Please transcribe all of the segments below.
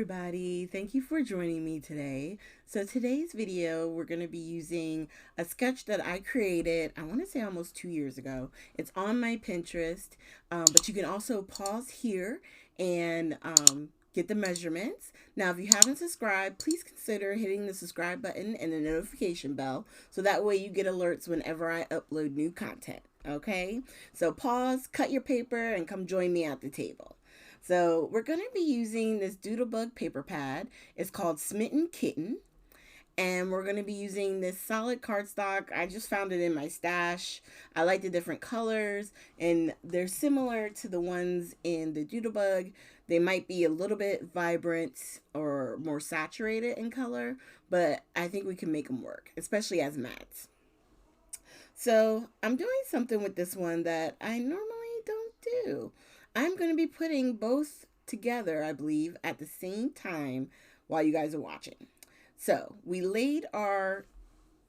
everybody, thank you for joining me today. So today's video, we're going to be using a sketch that I created, I want to say almost 2 years ago. It's on my Pinterest, but you can also pause here and get the measurements. Now, if you haven't subscribed, please consider hitting the subscribe button and the notification bell so that way you get alerts whenever I upload new content. Okay, so pause, cut your paper, and come join me at the table. So we're going to be using this Doodlebug paper pad. It's called Smitten Kitten. And we're going to be using this solid cardstock. I just found it in my stash. I like the different colors. And they're similar to the ones in the Doodlebug. They might be a little bit vibrant or more saturated in color. But I think we can make them work, especially as mats. So I'm doing something with this one that I normally don't do. I'm going to be putting both together, I believe, at the same time while you guys are watching. So we laid our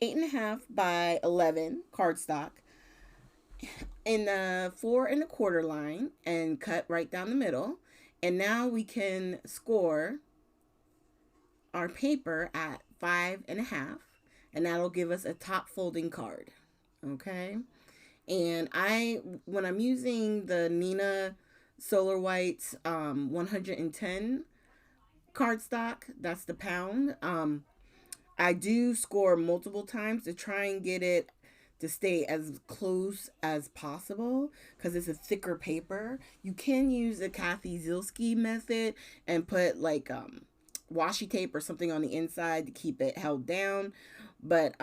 8.5 by 11 cardstock in the 4 1/4 line and cut right down the middle. And now we can score our paper at 5.5, and that'll give us a top folding card. Okay. And when I'm using the Neenah Solar Whites 110 cardstock, that's the pound, I do score multiple times to try and get it to stay as close as possible because it's a thicker paper. You can use the Kathy Zielske method and put like washi tape or something on the inside to keep it held down, but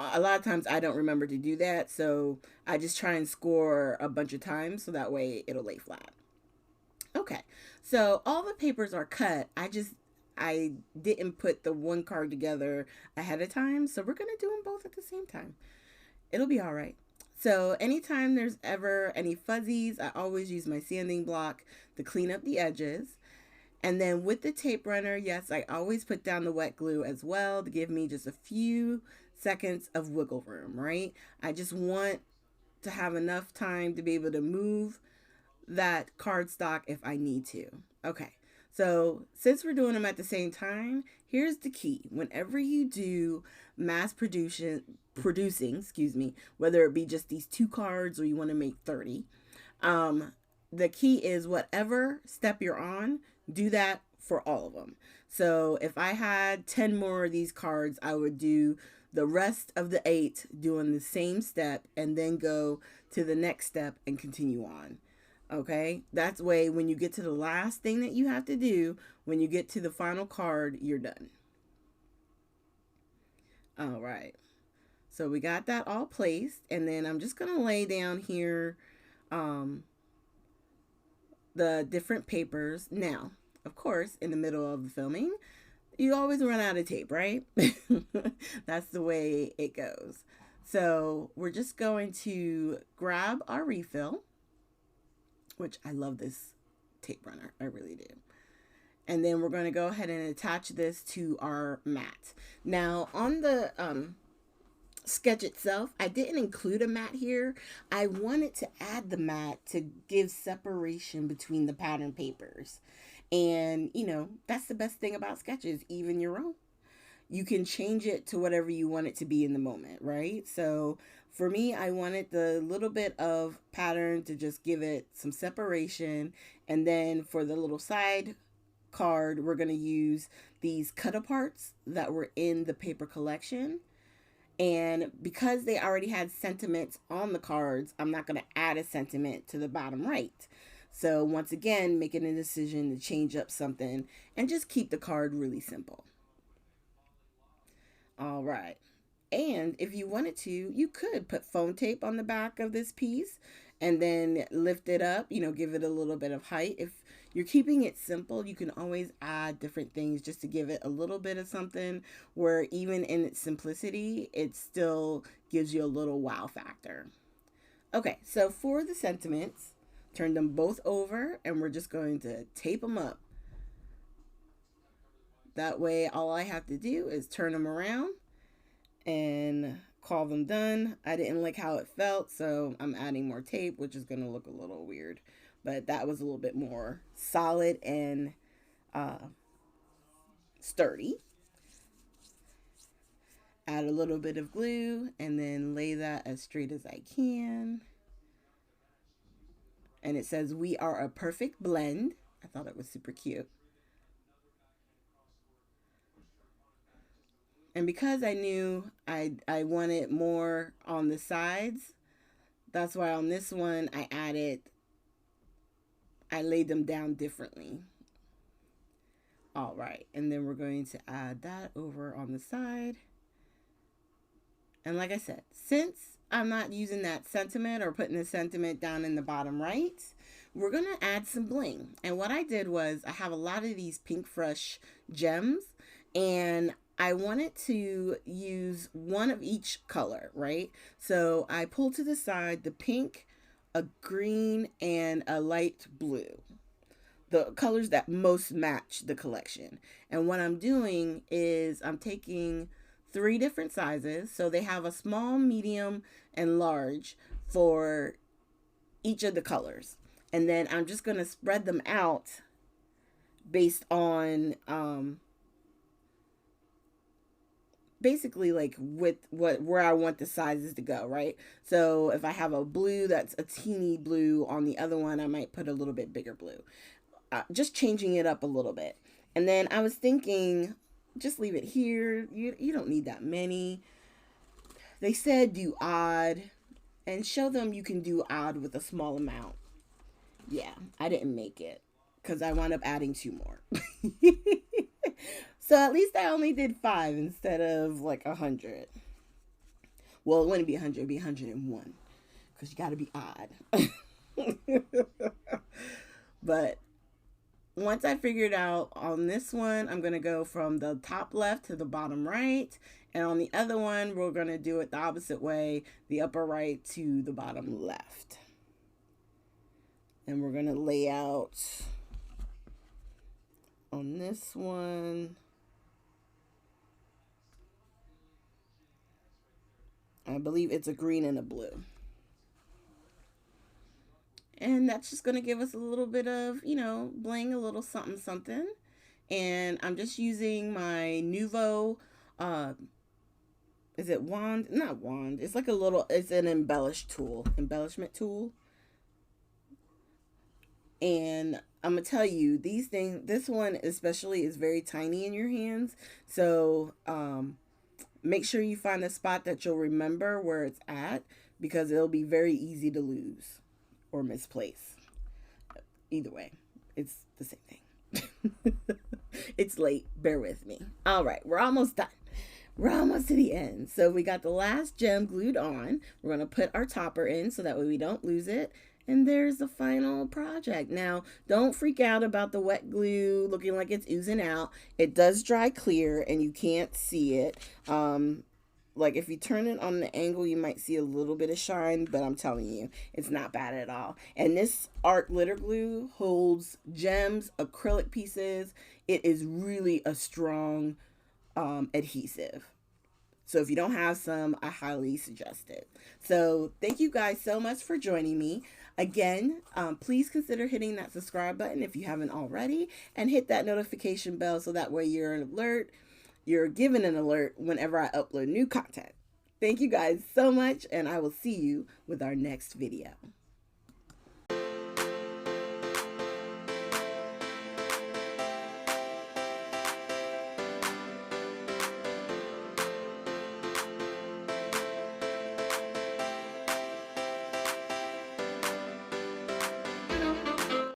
a lot of times I don't remember to do that, so I just try and score a bunch of times so that way it'll lay flat. Okay, so all the papers are cut. I didn't put the one card together ahead of time, so we're gonna do them both at the same time. It'll be all right. So anytime there's ever any fuzzies, I always use my sanding block to clean up the edges. And then with the tape runner, yes, I always put down the wet glue as well to give me just a few seconds of wiggle room, right? I just want to have enough time to be able to move that cardstock if I need to. Okay, so since we're doing them at the same time, here's the key. Whenever you do mass producing, excuse me, whether it be just these 2 cards or you want to make 30, the key is whatever step you're on, do that for all of them. So if I had 10 more of these cards, I would do the rest of the 8 doing the same step and then go to the next step and continue on. Okay, that's way when you get to the last thing that you have to do, when you get to the final card, you're done. All right, so we got that all placed, and then I'm just gonna lay down here the different papers. Now, of course, in the middle of the filming, you always run out of tape, right? That's the way it goes. So we're just going to grab our refill, which I love this tape runner. I really do. And then we're going to go ahead and attach this to our mat. Now, on the sketch itself, I didn't include a mat here. I wanted to add the mat to give separation between the pattern papers. And, you know, that's the best thing about sketches, even your own. You can change it to whatever you want it to be in the moment, right? So for me, I wanted the little bit of pattern to just give it some separation. And then for the little side card, we're going to use these cut aparts that were in the paper collection. And because they already had sentiments on the cards, I'm not going to add a sentiment to the bottom right. So once again, making a decision to change up something and just keep the card really simple. All right. And if you wanted to, you could put foam tape on the back of this piece and then lift it up, you know, give it a little bit of height. If you're keeping it simple, you can always add different things just to give it a little bit of something where even in its simplicity, it still gives you a little wow factor. Okay, so for the sentiments, turn them both over and we're just going to tape them up. That way, all I have to do is turn them around and call them done. I didn't like how it felt, so I'm adding more tape, which is going to look a little weird. But that was a little bit more solid and sturdy. Add a little bit of glue and then lay that as straight as I can. And it says, "We are a perfect blend." I thought it was super cute. And because I knew I wanted more on the sides, that's why on this one I laid them down differently. All right, and then we're going to add that over on the side. And like I said, since I'm not using that sentiment or putting the sentiment down in the bottom right, we're going to add some bling. And what I did was I have a lot of these Pinkfresh gems, and I wanted to use one of each color, right? So I pulled to the side the pink, a green, and a light blue, the colors that most match the collection. And what I'm doing is I'm taking 3 different sizes. So they have a small, medium, and large for each of the colors. And then I'm just going to spread them out based on basically like with where I want the sizes to go, right? So if I have a blue that's a teeny blue on the other one, I might put a little bit bigger blue. Just changing it up a little bit. And then I was thinking, just leave it here. You don't need that many. They said do odd, and show them you can do odd with a small amount. Yeah, I didn't make it because I wound up adding 2 more. So at least I only did 5 instead of like 100. Well, it wouldn't be 100, it'd be 101 because you got to be odd. But once I figured out on this one, I'm going to go from the top left to the bottom right. And on the other one, we're going to do it the opposite way, the upper right to the bottom left. And we're going to lay out on this one. I believe it's a green and a blue. And that's just going to give us a little bit of, bling, a little something, something. And I'm just using my Nuvo, is it wand? Not wand. It's like it's an embellishment tool. And I'm going to tell you, this one especially is very tiny in your hands. So make sure you find a spot that you'll remember where it's at, because it'll be very easy to lose or misplace. Either way, it's the same thing. It's late. Bear with me. All right, we're almost done. We're almost to the end. So we got the last gem glued on. We're going to put our topper in so that way we don't lose it. And there's the final project. Now, don't freak out about the wet glue looking like it's oozing out. It does dry clear and you can't see it. Like if you turn it on the angle, you might see a little bit of shine, but I'm telling you, it's not bad at all. And this art glitter glue holds gems, acrylic pieces. It is really a strong adhesive. So if you don't have some, I highly suggest it. So thank you guys so much for joining me. Again, please consider hitting that subscribe button if you haven't already, and hit that notification bell so that way you're given an alert whenever I upload new content. Thank you guys so much, and I will see you with our next video.